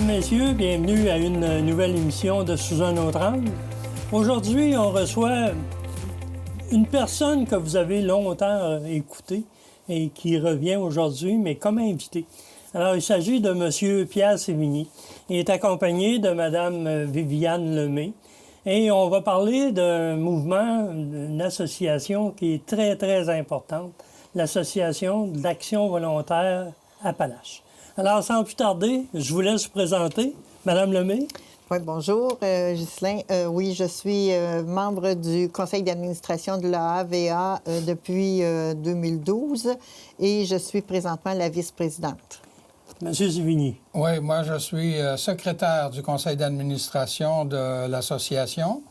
Mesdames, Messieurs, bienvenue à une nouvelle émission de Sous un autre angle. Aujourd'hui, on reçoit une personne que vous avez longtemps écoutée et qui revient aujourd'hui, mais comme invité. Alors, il s'agit de M. Pierre Sévigny. Il est accompagné de Mme Viviane Lemay. Et on va parler d'un mouvement, d'une association qui est très, très importante, l'Association de l'Action volontaire Appalaches. Alors, sans plus tarder, je vous laisse vous présenter. Madame Lemay. Oui, bonjour, Ghislain. Oui, je suis membre du conseil d'administration de l'AAVA depuis 2012 et je suis présentement la vice-présidente. Monsieur Sévigny. Oui, moi, je suis secrétaire du conseil d'administration de l'association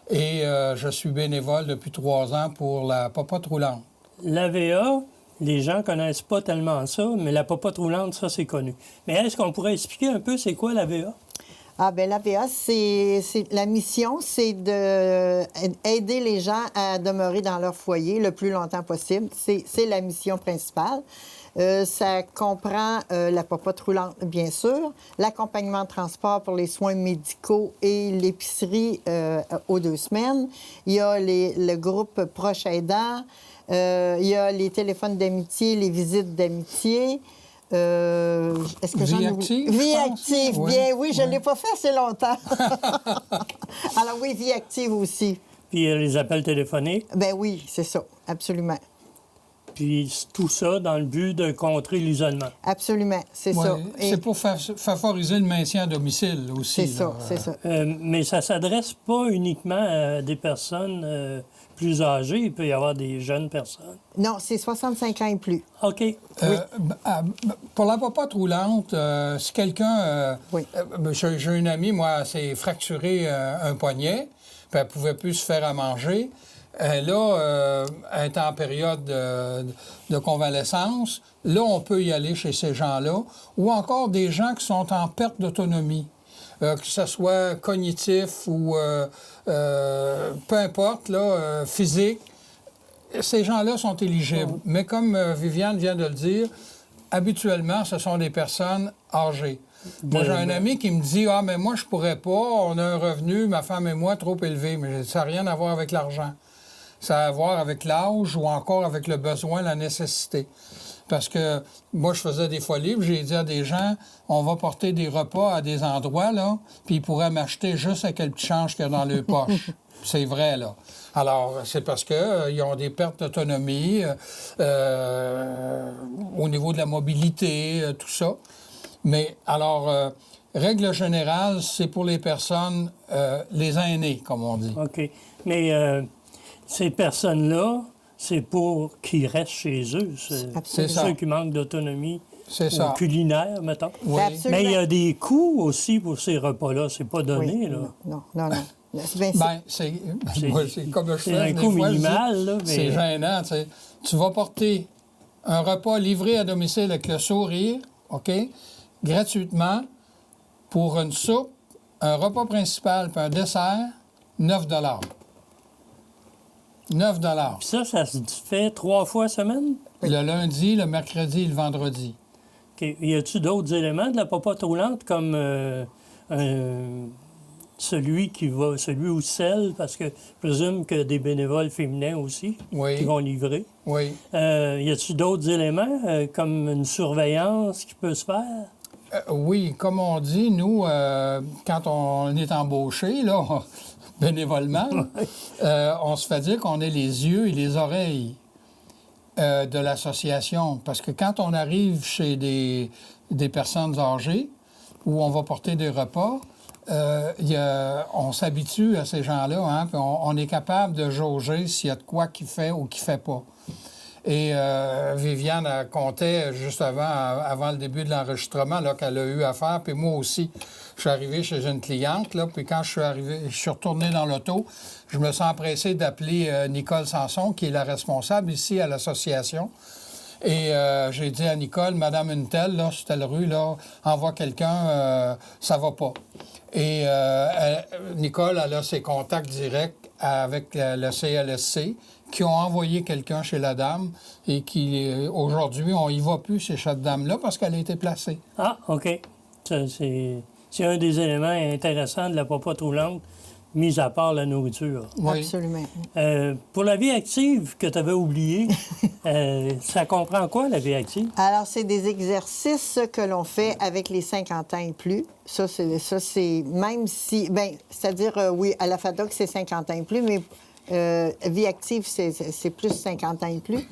et je suis bénévole depuis 3 ans pour la popote roulante. L'AVA, les gens ne connaissent pas tellement ça, mais la popote roulante, ça, c'est connu. Mais est-ce qu'on pourrait expliquer un peu c'est quoi l'AVA? Ah bien, l'AVA, la mission, c'est d'aider les gens à demeurer dans leur foyer le plus longtemps possible. C'est la mission principale. Ça comprend la popote roulante, bien sûr, l'accompagnement de transport pour les soins médicaux et l'épicerie aux 2 semaines. Il y a le groupe proche aidant. Il y a les téléphones d'amitié, les visites d'amitié. Est-ce que Vie active, Vie active, oui. bien, oui, je ne l'ai pas fait assez longtemps. Alors oui, vie active aussi. Puis les appels téléphoniques. Ben oui, c'est ça, absolument. Puis tout ça dans le but de contrer l'isolement. Absolument, c'est ça. C'est pour favoriser le maintien à domicile aussi. C'est ça. Mais ça ne s'adresse pas uniquement à des personnes plus âgées. Il peut y avoir des jeunes personnes. Non, c'est 65 ans et plus. OK. Oui. Pour la popote roulante, si quelqu'un... Oui. J'ai une amie, moi, s'est fracturé un poignet, puis elle ne pouvait plus se faire à manger. Là, elle est en période de convalescence. Là, on peut y aller chez ces gens-là. Ou encore des gens qui sont en perte d'autonomie, que ce soit cognitif ou peu importe, là, physique. Ces gens-là sont éligibles. Oh. Mais comme Viviane vient de le dire, habituellement, ce sont des personnes âgées. Moi, j'ai un ami qui me dit « Ah, mais moi, je pourrais pas. On a un revenu, ma femme et moi, trop élevé. » Mais ça n'a rien à voir avec l'argent. Ça a à voir avec l'âge ou encore avec le besoin, la nécessité. Parce que moi, je faisais des fois libres. J'ai dit à des gens, on va porter des repas à des endroits, là, puis ils pourraient m'acheter juste avec le petit change qu'il y a dans leur poche. C'est vrai, là. Alors, c'est parce qu'ils ont des pertes d'autonomie au niveau de la mobilité, tout ça. Mais alors, règle générale, c'est pour les personnes, les aînés, comme on dit. OK. Mais ces personnes-là, c'est pour qu'ils restent chez eux. C'est ça. ceux qui manquent d'autonomie C'est culinaire, mettons. Oui. Absolument. Mais il y a des coûts aussi pour ces repas-là. C'est pas donné, Oui. là. Non. C'est comme je C'est fais un des coût fois, je dis, minimal, là, mais... C'est gênant, tu sais. Tu vas porter un repas livré à domicile avec le sourire, OK, gratuitement, pour une soupe, un repas principal puis un dessert, 9 9 Puis ça se fait 3 fois semaine? Le lundi, le mercredi et le vendredi. OK. Y a-t-il d'autres éléments de la popote roulante comme celui ou celle, parce que je présume que des bénévoles féminins aussi Oui. qui vont livrer. Oui. Y a-t-il d'autres éléments comme une surveillance qui peut se faire? Oui, comme on dit, nous, quand on est embauché, là, bénévolement, on se fait dire qu'on est les yeux et les oreilles de l'association. Parce que quand on arrive chez des personnes âgées, où on va porter des repas, on s'habitue à ces gens-là, hein, puis on est capable de jauger s'il y a de quoi qui fait ou qui fait pas. Et Viviane elle comptait juste avant le début de l'enregistrement là, qu'elle a eu à faire, puis moi aussi. Je suis arrivé chez une cliente, là, puis quand je suis retourné dans l'auto, je me sens empressé d'appeler Nicole Sanson, qui est la responsable ici à l'association. Et j'ai dit à Nicole, Madame une telle, là, sur telle rue, là, envoie quelqu'un, ça va pas. Et Nicole, elle a ses contacts directs avec le CLSC qui ont envoyé quelqu'un chez la dame et qui, aujourd'hui, on y va plus chez cette dame-là parce qu'elle a été placée. Ah, OK. c'est un des éléments intéressants de la popote roulante, mis à part la nourriture. Oui. Absolument. Pour la vie active que tu avais oublié, ça comprend quoi, la vie active? Alors, c'est des exercices que l'on fait avec les 50 ans et plus. Ça, c'est même si... Bien, c'est-à-dire, oui, à la FADOC, c'est 50 ans et plus, mais vie active, c'est plus 50 ans et plus.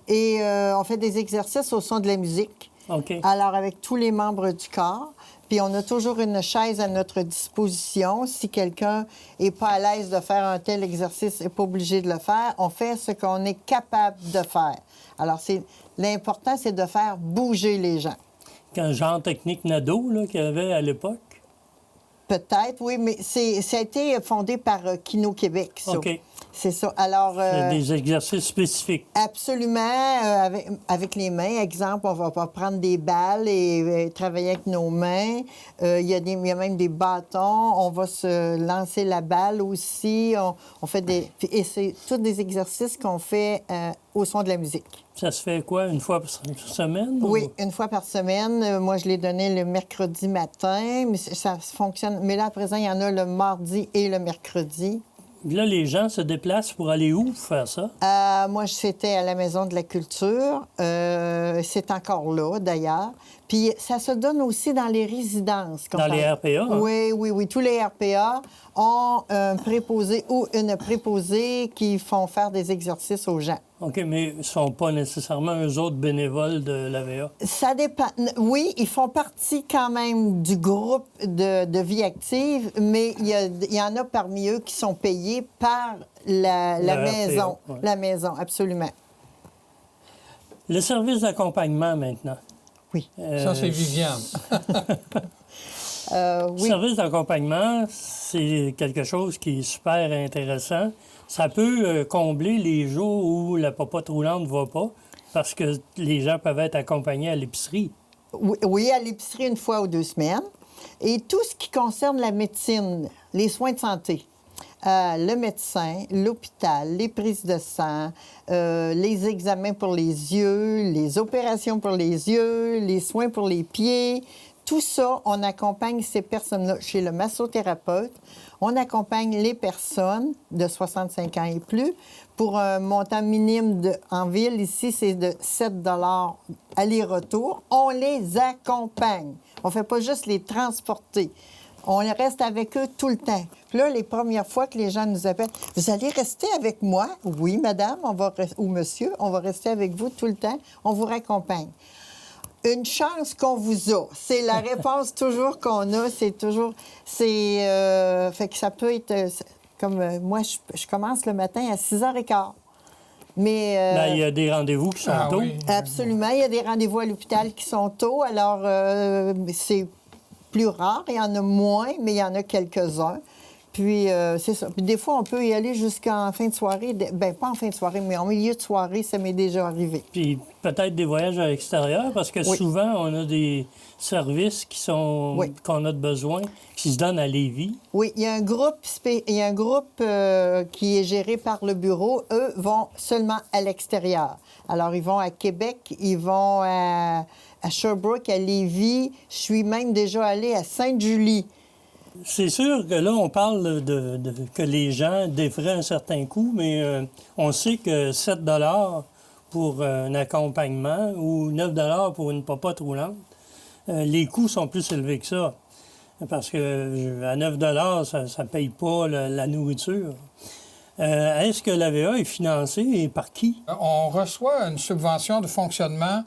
Et on fait des exercices au son de la musique. OK. Alors, avec tous les membres du corps. Puis on a toujours une chaise à notre disposition. Si quelqu'un n'est pas à l'aise de faire un tel exercice, n'est pas obligé de le faire, on fait ce qu'on est capable de faire. Alors, l'important, c'est de faire bouger les gens. Un genre technique Nadeau qu'il y avait à l'époque? Peut-être, oui, mais ça a été fondé par Kino Québec, ça. OK. C'est ça. Alors... des exercices spécifiques. Absolument, avec les mains. Exemple, on va prendre des balles et travailler avec nos mains. Il y a même des bâtons. On va se lancer la balle aussi. On fait des... Et c'est tous des exercices qu'on fait au son de la musique. Ça se fait quoi, une fois par semaine? Oui, ou... une fois par semaine. Moi, je l'ai donné le mercredi matin, mais ça fonctionne. Mais là, à présent, il y en a le mardi et le mercredi. Là, les gens se déplacent pour aller où pour faire ça? Moi, c'était à la Maison de la Culture. C'est encore là, d'ailleurs. Puis ça se donne aussi dans les résidences. Dans les RPA? Hein? Oui. Tous les RPA ont un préposé ou une préposée qui font faire des exercices aux gens. OK, mais ils ne sont pas nécessairement eux autres bénévoles de l'AVA? Ça dépend. Oui, ils font partie quand même du groupe de vie active, mais il y en a parmi eux qui sont payés par la maison. RPA, ouais. La maison, absolument. Le service d'accompagnement, maintenant. Oui. Ça, c'est Viviane. Le Oui. service d'accompagnement, c'est quelque chose qui est super intéressant. Ça peut combler les jours où la popote roulante ne va pas, parce que les gens peuvent être accompagnés à l'épicerie. Oui, à l'épicerie une fois ou 2 semaines. Et tout ce qui concerne la médecine, les soins de santé, le médecin, l'hôpital, les prises de sang, les examens pour les yeux, les opérations pour les yeux, les soins pour les pieds, tout ça, on accompagne ces personnes-là chez le massothérapeute. On accompagne les personnes de 65 ans et plus pour un montant minime en ville. Ici, c'est de 7 aller-retour. On les accompagne. On ne fait pas juste les transporter. On reste avec eux tout le temps. Puis là, les premières fois que les gens nous appellent, « Vous allez rester avec moi? » « Oui, madame, ou monsieur, on va rester avec vous tout le temps. On vous raccompagne. » Une chance qu'on vous a. C'est la réponse toujours qu'on a. C'est toujours... fait que ça peut être... comme moi, je commence le matin à 6h15. Mais... Bien, il y a des rendez-vous qui sont tôt. Oui. Absolument. Il y a des rendez-vous à l'hôpital qui sont tôt. Alors, c'est plus rare. Il y en a moins, mais il y en a quelques-uns. Puis, c'est ça. Puis, des fois, on peut y aller jusqu'en fin de soirée. Bien, pas en fin de soirée, mais en milieu de soirée, ça m'est déjà arrivé. Puis peut-être des voyages à l'extérieur, parce que Oui. souvent, on a des services Oui. qu'on a de besoin, qui se donnent à Lévis. Oui, il y a un groupe, qui est géré par le bureau. Eux vont seulement à l'extérieur. Alors, ils vont à Québec, ils vont à Sherbrooke, à Lévis. Je suis même déjà allée à Sainte-Julie. C'est sûr que là, on parle que les gens défraient un certain coût, mais on sait que 7 pour un accompagnement ou 9 pour une popote roulante, les coûts sont plus élevés que ça. Parce que à 9 ça ne paye pas la nourriture. Est-ce que l'AVA est financée et par qui? On reçoit une subvention de fonctionnement.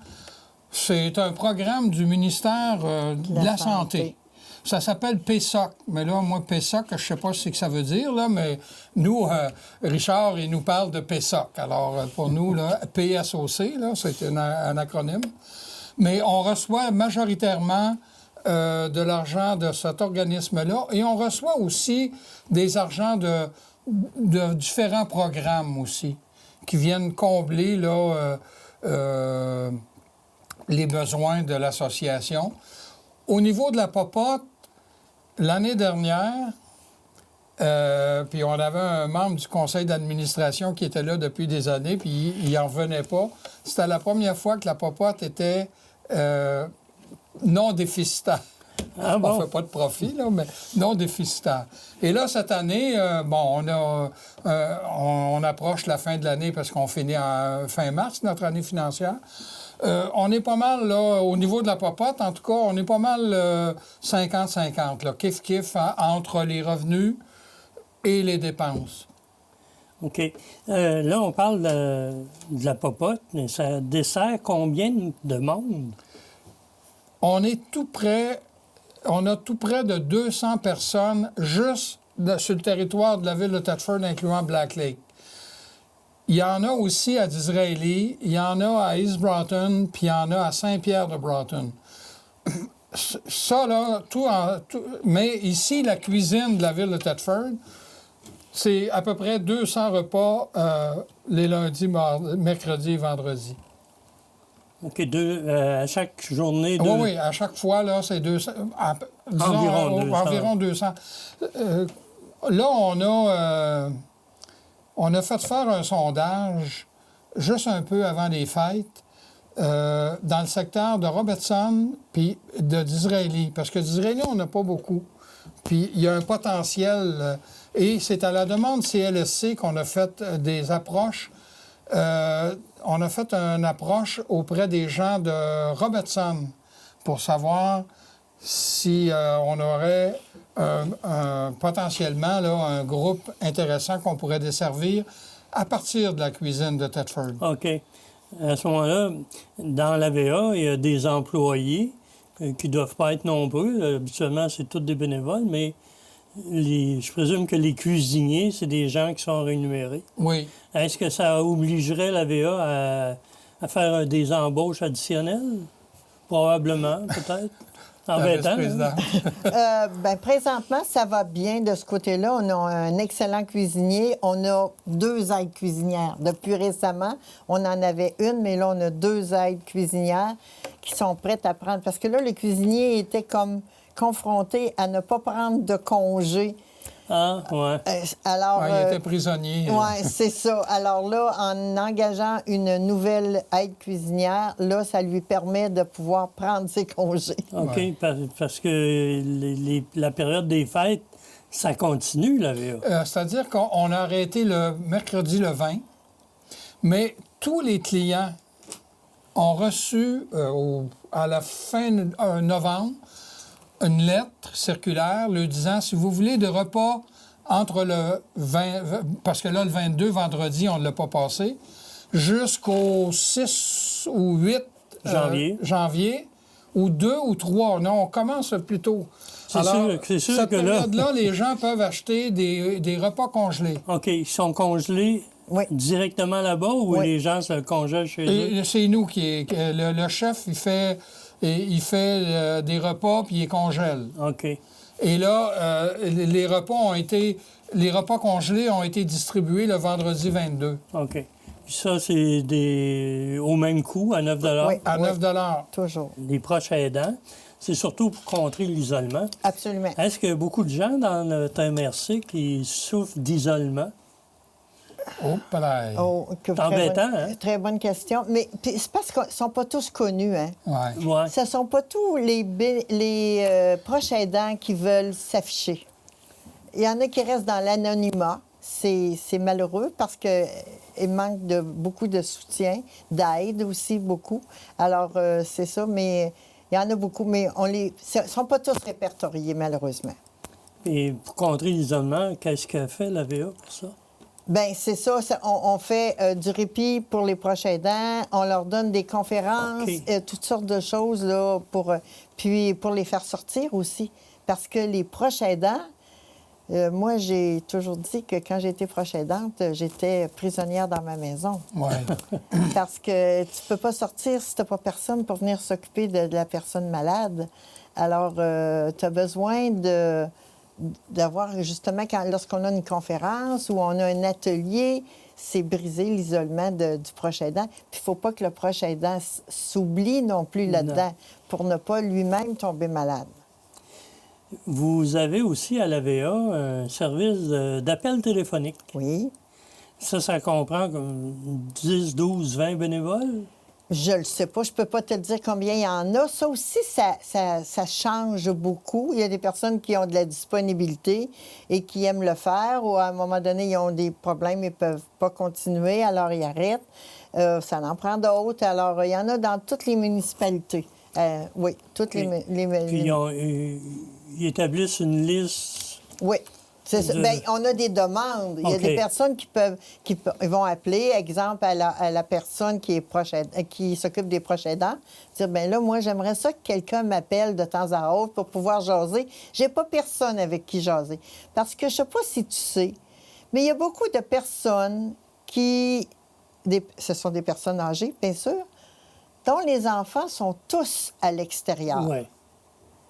C'est un programme du ministère de la Santé. Ça s'appelle PSOC. Mais là, moi, PSOC, je ne sais pas ce que ça veut dire, là, mais nous, Richard, il nous parle de PSOC. Alors, pour nous, là, PSOC, là, c'est un acronyme. Mais on reçoit majoritairement de l'argent de cet organisme-là et on reçoit aussi des argents de différents programmes aussi qui viennent combler là, les besoins de l'association. Au niveau de la popote, l'année dernière, puis on avait un membre du conseil d'administration qui était là depuis des années, puis il n'en revenait pas. C'était la première fois que la popote était non déficitaire. Ah On bon? ne fait pas de profit, là, mais non déficitaire. Et là, cette année, on approche la fin de l'année parce qu'on finit en fin mars, notre année financière. On est pas mal, là, au niveau de la popote, en tout cas, on est pas mal 50-50, là, kiff-kiff, entre les revenus et les dépenses. OK. Là, on parle de la popote, mais ça dessert combien de monde? On est tout près, on a tout près de 200 personnes juste sur le territoire de la ville de Thetford, incluant Black Lake. Il y en a aussi à Disraeli, il y en a à East Broughton, puis il y en a à Saint-Pierre de Broughton. Ça, là, mais ici, la cuisine de la ville de Thetford, c'est à peu près 200 repas les lundis, mercredis et vendredis. OK, à chaque journée? Oui, à chaque fois, là, c'est 200. Disons, environ 200. Là, on a fait faire un sondage juste un peu avant les fêtes dans le secteur de Robertson puis de Disraeli. Parce que Disraeli, on n'a pas beaucoup. Puis il y a un potentiel. Et c'est à la demande CLSC qu'on a fait des approches. On a fait une approche auprès des gens de Robertson pour savoir si on aurait potentiellement là, un groupe intéressant qu'on pourrait desservir à partir de la cuisine de Thetford. OK. À ce moment-là, dans l'AVA, il y a des employés qui ne doivent pas être nombreux. Habituellement, c'est tous des bénévoles, mais je présume que les cuisiniers, c'est des gens qui sont rémunérés. Oui. Est-ce que ça obligerait l'AVA à faire des embauches additionnelles? Probablement, peut-être. Embêtant. Bien, présentement, ça va bien de ce côté-là. On a un excellent cuisinier. On a 2 aides cuisinières. Depuis récemment, on en avait une, mais là, on a 2 aides cuisinières qui sont prêtes à prendre. Parce que là, les cuisiniers étaient comme confrontés à ne pas prendre de congé. Ah, ouais. Alors, il était prisonnier. Oui, c'est ça. Alors là, en engageant une nouvelle aide cuisinière, là, ça lui permet de pouvoir prendre ses congés. OK, Ouais. parce que la période des fêtes, ça continue, la VA. C'est-à-dire qu'on a arrêté le mercredi le 20, mais tous les clients ont reçu à la fin novembre une lettre circulaire leur disant si vous voulez de repas entre le 20, parce que là, le 22, vendredi, on ne l'a pas passé, jusqu'au 6 ou 8 janvier, ou 2 ou 3. Non, on commence plus tôt. C'est sûr cette que période-là, les gens peuvent acheter des repas congelés. OK, ils sont congelés directement là-bas ou les gens se congèlent chez eux? C'est nous qui... Le chef, il fait des repas puis il les congèle. OK. Et là, les repas congelés ont été distribués le vendredi 22. OK. Puis ça, c'est au même coût, à 9 Oui, à 9 toujours. Les proches aidants, c'est surtout pour contrer l'isolement. Absolument. Est-ce qu'il y a beaucoup de gens dans notre MRC qui souffrent d'isolement? Oh, pareil. C'est embêtant, hein? Très bonne question. Mais c'est parce qu'ils ne sont pas tous connus, hein? Ouais. Ouais. Ce ne sont pas tous les proches aidants qui veulent s'afficher. Il y en a qui restent dans l'anonymat. C'est malheureux parce qu'il manque beaucoup de soutien, d'aide aussi beaucoup. Alors, c'est ça, mais il y en a beaucoup, mais ils ne sont pas tous répertoriés, malheureusement. Et pour contrer l'isolement, qu'est-ce qu'a fait la VA pour ça? Bien, c'est ça. On fait du répit pour les proches aidants. On leur donne des conférences, toutes sortes de choses, là, puis pour les faire sortir aussi. Parce que les proches aidants, moi, j'ai toujours dit que quand j'étais proche aidante, j'étais prisonnière dans ma maison. Ouais. Parce que tu peux pas sortir si tu n'as pas personne pour venir s'occuper de la personne malade. Alors, tu as besoin d'avoir, justement, lorsqu'on a une conférence ou on a un atelier, c'est briser l'isolement du proche aidant. Puis il ne faut pas que le proche aidant s'oublie non plus là-dedans pour ne pas lui-même tomber malade. Vous avez aussi à l'AVA un service d'appel téléphonique. Oui. Ça comprend comme 10, 12, 20 bénévoles? Je le sais pas, je peux pas te dire combien il y en a. Ça aussi, ça change beaucoup. Il y a des personnes qui ont de la disponibilité et qui aiment le faire, ou à un moment donné, ils ont des problèmes et ne peuvent pas continuer, alors ils arrêtent. Ça en prend d'autres. Alors, il y en a dans toutes les municipalités. Oui, toutes les... Puis ils établissent une liste. Oui. C'est ça. Bien, on a des demandes. Il y a des personnes qui vont appeler, exemple, à la personne qui s'occupe des proches aidants, dire, bien là, moi, j'aimerais ça que quelqu'un m'appelle de temps à autre pour pouvoir jaser. J'ai pas personne avec qui jaser. Parce que je sais pas si tu sais, mais il y a beaucoup de personnes ce sont des personnes âgées, bien sûr, dont les enfants sont tous à l'extérieur. Ouais.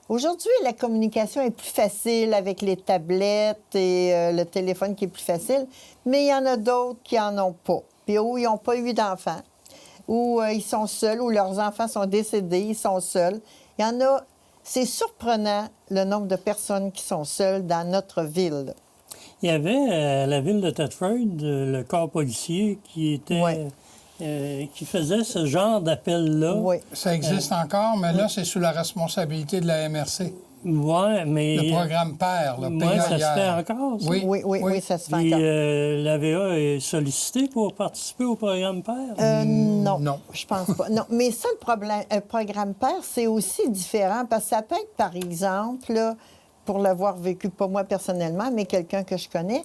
Aujourd'hui, la communication est plus facile avec les tablettes et le téléphone qui est plus facile, mais il y en a d'autres qui n'en ont pas, puis où ils n'ont pas eu d'enfants, où ils sont seuls, où leurs enfants sont décédés, ils sont seuls. Il y en a... C'est surprenant, le nombre de personnes qui sont seules dans notre ville. Il y avait à la ville de Thetford le corps policier qui était... Ouais. Qui faisait ce genre d'appel-là. Oui. Ça existe encore, mais là, c'est sous la responsabilité de la MRC. Oui, mais... Le programme PER, le Oui, ça se fait encore, ça? Oui, ça se fait Puis, encore. l'AVA est sollicité pour participer au programme PER? Non, non. Je pense pas. Non, mais ça, le programme PER, c'est aussi différent, parce que ça peut être, par exemple, là, pour l'avoir vécu, pas moi personnellement, mais quelqu'un que je connais,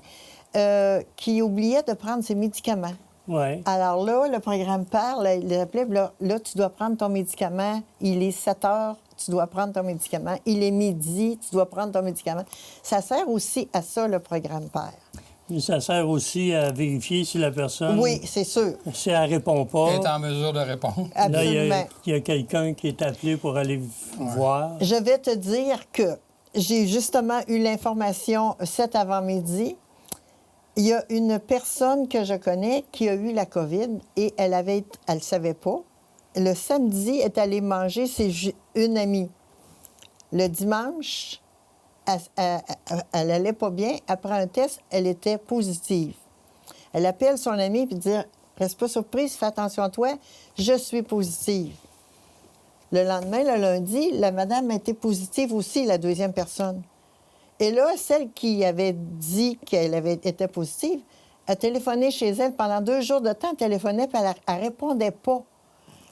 qui oubliait de prendre ses médicaments. Oui. Alors là, le programme PER, là, il appelait, là, tu dois prendre ton médicament. Il est 7 heures, tu dois prendre ton médicament. Il est midi, tu dois prendre ton médicament. Ça sert aussi à ça, le programme PER. Et ça sert aussi à vérifier si la personne... Oui, c'est sûr. Si elle ne répond pas... Elle est en mesure de répondre. Absolument. Là, il y a quelqu'un qui est appelé pour aller voir. Je vais te dire que j'ai justement eu l'information cet avant-midi. Il y a une personne que je connais qui a eu la COVID et elle ne savait pas. Le samedi, elle est allée manger chez une amie. Le dimanche, elle n'allait pas bien. Après un test, elle était positive. Elle appelle son amie et dit « Reste pas surprise, fais attention à toi, je suis positive. » Le lendemain, le lundi, la madame était positive aussi, la deuxième personne. Et là, celle qui avait dit qu'elle était positive a téléphoné chez elle pendant 2 jours de temps. Elle téléphonait, puis elle ne répondait pas.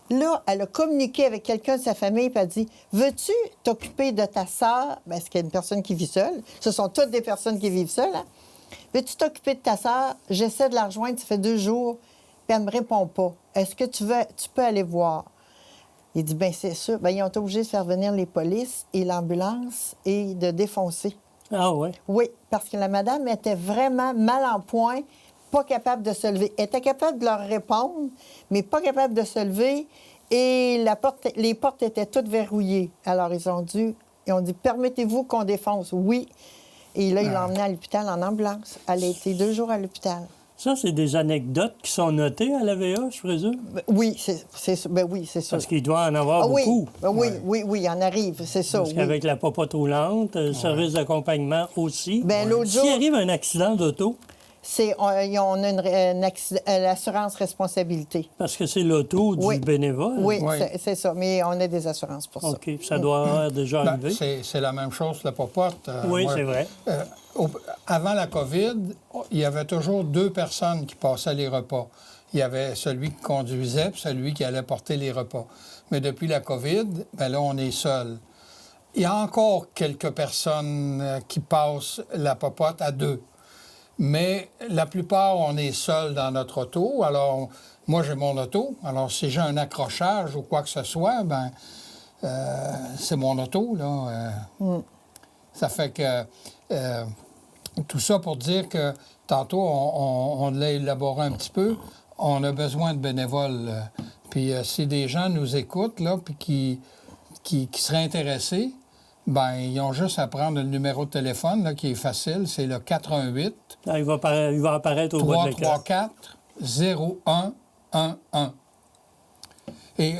Là, elle a communiqué avec quelqu'un de sa famille, puis elle a dit « Veux-tu t'occuper de ta sœur? » Parce qu'il y a une personne qui vit seule. Ce sont toutes des personnes qui vivent seules. Hein? « Veux-tu t'occuper de ta sœur? J'essaie de la rejoindre, ça fait 2 jours, puis elle ne me répond pas. Est-ce que tu peux aller voir? » Il dit « Bien, c'est sûr. » Bien, ils ont été obligés de faire venir les polices et l'ambulance et de défoncer. Ah oui? Oui, parce que la madame était vraiment mal en point, pas capable de se lever. Elle était capable de leur répondre, mais pas capable de se lever. Et les portes étaient toutes verrouillées. Alors, ils ont dit, permettez-vous qu'on défonce? Oui. Et là, ils l'ont emmenée à l'hôpital en ambulance. Elle a été 2 jours à l'hôpital. Ça, c'est des anecdotes qui sont notées à l'AVA, je présume? Oui, c'est sûr. Parce qu'il doit en avoir beaucoup. Oui, il en arrive, c'est ça. Parce qu'avec la popote roulante, le service d'accompagnement aussi. Bien, l'autre jour... S'il arrive un accident d'auto... On a l'assurance responsabilité. Parce que c'est l'auto du bénévole. Oui, c'est ça. Mais on a des assurances pour ça. OK. Ça doit avoir déjà arrivé. C'est la même chose, la popote. Oui, c'est vrai. Avant la COVID, il y avait toujours 2 personnes qui passaient les repas. Il y avait celui qui conduisait et celui qui allait porter les repas. Mais depuis la COVID, bien là, on est seul. Il y a encore quelques personnes qui passent la popote à 2. Mais la plupart, on est seul dans notre auto. Alors, moi, j'ai mon auto. Alors, si j'ai un accrochage ou quoi que ce soit, bien, c'est mon auto, là. Ça fait que... tout ça pour dire que, tantôt, on l'a élaboré un petit peu, on a besoin de bénévoles. Puis, si des gens nous écoutent, là, puis qui seraient intéressés, bien, ils ont juste à prendre le numéro de téléphone, là, qui est facile, c'est le 418... Il va apparaître au bout de l'écran. 334-0111. Et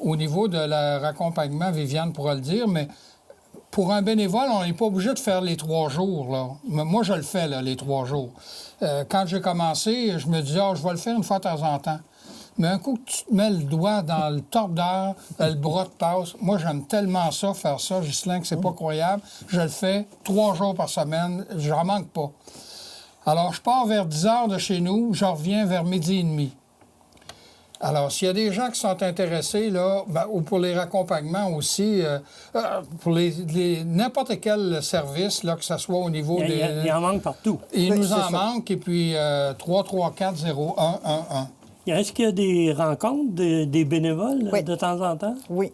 au niveau de leur accompagnement, Viviane pourra le dire, mais pour un bénévole, on n'est pas obligé de faire les 3 jours. Là. Moi, je le fais, là, les 3 jours. Quand j'ai commencé, je me disais, je vais le faire une fois de temps en temps. mais un coup que tu te mets le doigt dans le tordeur, le bras te passe. Moi, j'aime tellement ça, faire ça, Ghislain, que c'est pas croyable. Je le fais 3 jours par semaine, je n'en manque pas. Alors, je pars vers 10 heures de chez nous, je reviens vers midi et demi. Alors, s'il y a des gens qui sont intéressés, là, ou pour les raccompagnements aussi, pour n'importe quel service, là, que ce soit au niveau des... Il en manque partout. Il Oui, nous c'est en ça. manque, et puis 334-0111. Est-ce qu'il y a des rencontres des bénévoles Oui. de temps en temps? Oui.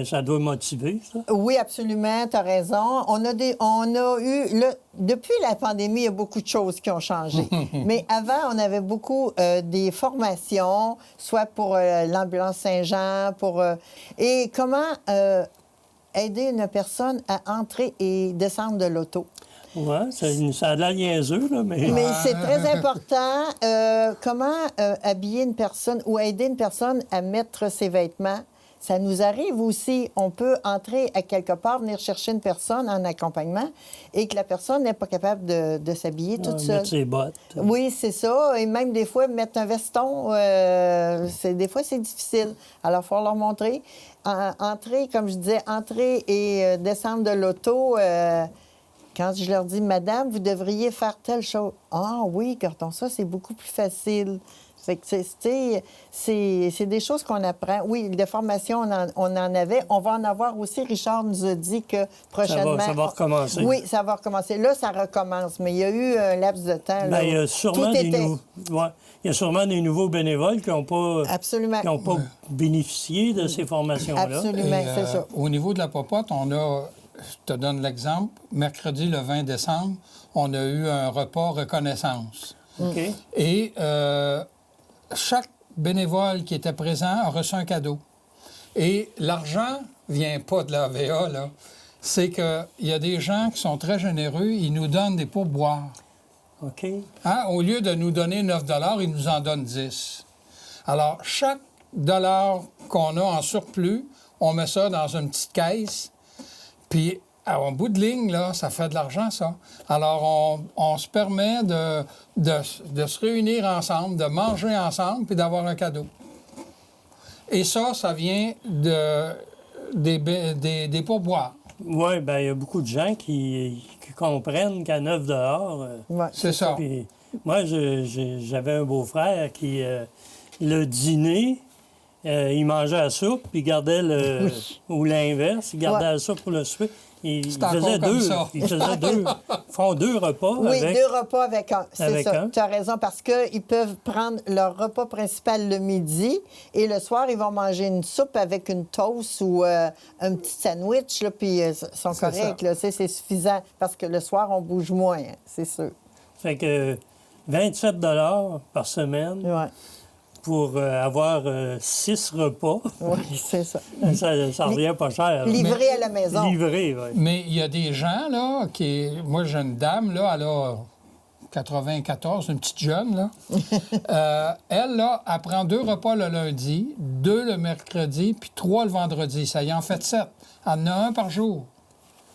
Ça doit motiver, ça. Oui, absolument, tu as raison. On a eu, depuis la pandémie, il y a beaucoup de choses qui ont changé. Mais avant, on avait beaucoup des formations, soit pour l'ambulance Saint-Jean, et comment aider une personne à entrer et descendre de l'auto. Oui, ça a l'air niaiseux, là, mais... Mais c'est très important. Comment habiller une personne ou aider une personne à mettre ses vêtements. Ça nous arrive aussi. On peut entrer à quelque part, venir chercher une personne en accompagnement et que la personne n'est pas capable de s'habiller toute seule. Mettre ses bottes. Oui, c'est ça. Et même des fois, mettre un veston, des fois, c'est difficile. Alors, il faut leur montrer. Entrer, comme je disais, entrer et descendre de l'auto... quand je leur dis, Madame, vous devriez faire telle chose. Ah oui, carton, ça, c'est beaucoup plus facile. Fait que, c'est des choses qu'on apprend. Oui, des formations, on en avait. On va en avoir aussi. Richard nous a dit que prochainement... Ça va recommencer. Oui, ça va recommencer. Là, ça recommence. Mais il y a eu un laps de temps. Là, Il y a sûrement tout était... il y a sûrement des nouveaux bénévoles qui n'ont pas, Absolument. qui ont pas bénéficié de ces formations-là. Absolument, Et, c'est ça. Au niveau de la popote, on a... Je te donne l'exemple. Mercredi, le 20 décembre, on a eu un repas reconnaissance. OK. Et chaque bénévole qui était présent a reçu un cadeau. Et l'argent vient pas de la VA, là. C'est qu'il y a des gens qui sont très généreux, ils nous donnent des pourboires. OK. Hein? Au lieu de nous donner 9 ils nous en donnent 10. Alors, chaque dollar qu'on a en surplus, on met ça dans une petite caisse. Puis, en bout de ligne, là, ça fait de l'argent, ça. Alors, on se permet de se réunir ensemble, de manger ensemble, puis d'avoir un cadeau. Et ça vient des pourboires. Oui, bien, il y a beaucoup de gens qui comprennent qu'à 9 Ouais. C'est ça. Puis, moi, j'avais un beau-frère qui, le dîner, il mangeait la soupe, puis il gardait le... Ou l'inverse, il gardait la soupe pour le souper. Il C'est encore faisait comme deux. ça. Ils font 2 repas Oui, avec... 2 repas avec un. C'est Avec ça. un. Tu as raison, parce qu'ils peuvent prendre leur repas principal le midi et le soir, ils vont manger une soupe avec une toast ou un petit sandwich, là, puis ils sont C'est corrects. ça. Là, c'est suffisant, parce que le soir, on bouge moins, hein, c'est sûr. Fait que 27 par semaine Oui, pour avoir 6 repas. ouais, c'est ça. Ça revient pas cher. Livré à la maison. Livré, oui. Mais il y a des gens, là, qui... Moi, j'ai une dame, là, elle a 94, une petite jeune, là. Elle, là, elle prend 2 repas le lundi, 2 le mercredi, puis 3 le vendredi. Ça y en fait 7. Elle en a un par jour.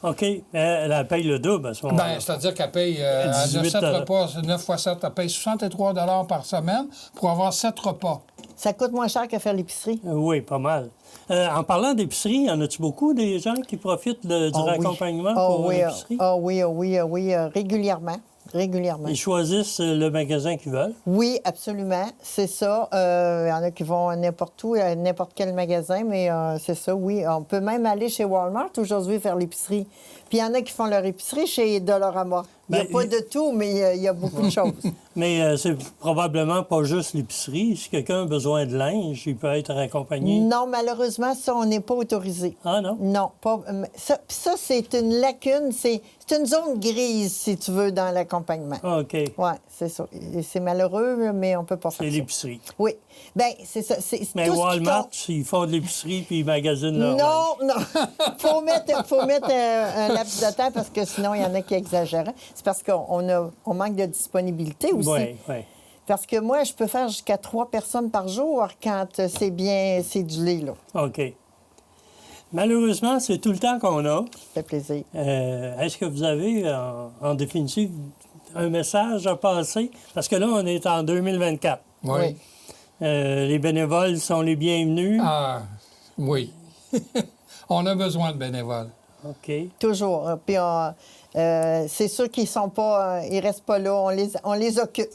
OK. Elle paye le double à ce moment-là. Bien, c'est-à-dire qu'elle paye... elle a 18 7 repas, 9 fois 7, elle paye 63 par semaine pour avoir 7 repas. Ça coûte moins cher que faire l'épicerie. Oui, pas mal. En parlant d'épicerie, en as-tu beaucoup des gens qui profitent du raccompagnement pour oui, l'épicerie? oui, régulièrement. Régulièrement. Ils choisissent le magasin qu'ils veulent. Oui, absolument. C'est ça. Il y en a qui vont n'importe où, à n'importe quel magasin, mais c'est ça, oui. On peut même aller chez Walmart aujourd'hui faire l'épicerie. Puis il y en a qui font leur épicerie chez Dollarama. Il n'y a Ben, pas de tout, mais il y a beaucoup de choses. Mais c'est probablement pas juste l'épicerie. Si quelqu'un a besoin de linge, il peut être accompagné. Non, malheureusement, ça, on n'est pas autorisé. Ah non? Non, pas. Ça c'est une lacune. C'est une zone grise, si tu veux, dans l'accompagnement. Ah, OK. Oui, c'est ça. Et c'est malheureux, là, mais on peut pas faire C'est ça. l'épicerie. Oui. Bien, c'est ça. Mais tout ce qui Walmart, compte. ils font de l'épicerie puis ils magasinent leur linge. Non. faut mettre un laps de temps parce que sinon, il y en a qui exagèrent. C'est parce qu'on manque de disponibilité aussi. Oui, oui. Parce que moi, je peux faire jusqu'à 3 personnes par jour quand c'est bien cédulé, là. OK. Malheureusement, c'est tout le temps qu'on a. Ça fait plaisir. Est-ce que vous avez, en définitive, un message à passer? Parce que là, on est en 2024. Oui. Les bénévoles sont les bienvenus. Ah, oui. On a besoin de bénévoles. OK. Toujours. Puis c'est sûr qu'ils sont pas, ils restent pas là. On les occupe.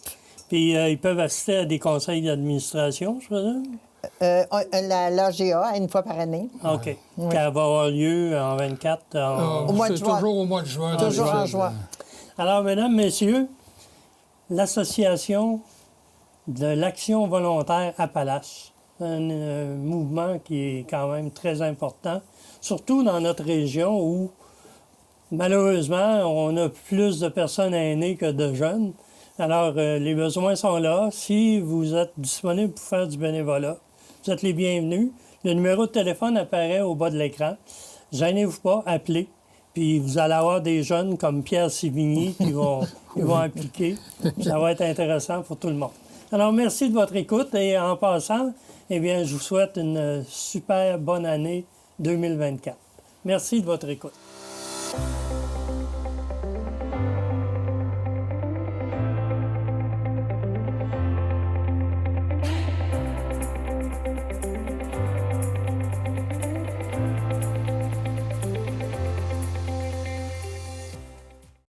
Puis ils peuvent assister à des conseils d'administration, je présume? L'AGA, une fois par année. OK. Oui. Qui va avoir lieu en 24. Au mois de C'est juin. toujours au mois de juin. Toujours en d'habitude. juin. Alors, mesdames, messieurs, l'Association de l'Action volontaire Appalaches, un mouvement qui est quand même très important, surtout dans notre région où, malheureusement, on a plus de personnes aînées que de jeunes. Alors, les besoins sont là. Si vous êtes disponible pour faire du bénévolat, vous êtes les bienvenus. Le numéro de téléphone apparaît au bas de l'écran. Gênez-vous pas, appelez. Puis vous allez avoir des jeunes comme Pierre Sévigny qui vont appliquer. Ça va être intéressant pour tout le monde. Alors, merci de votre écoute. Et en passant, eh bien, je vous souhaite une super bonne année 2024. Merci de votre écoute.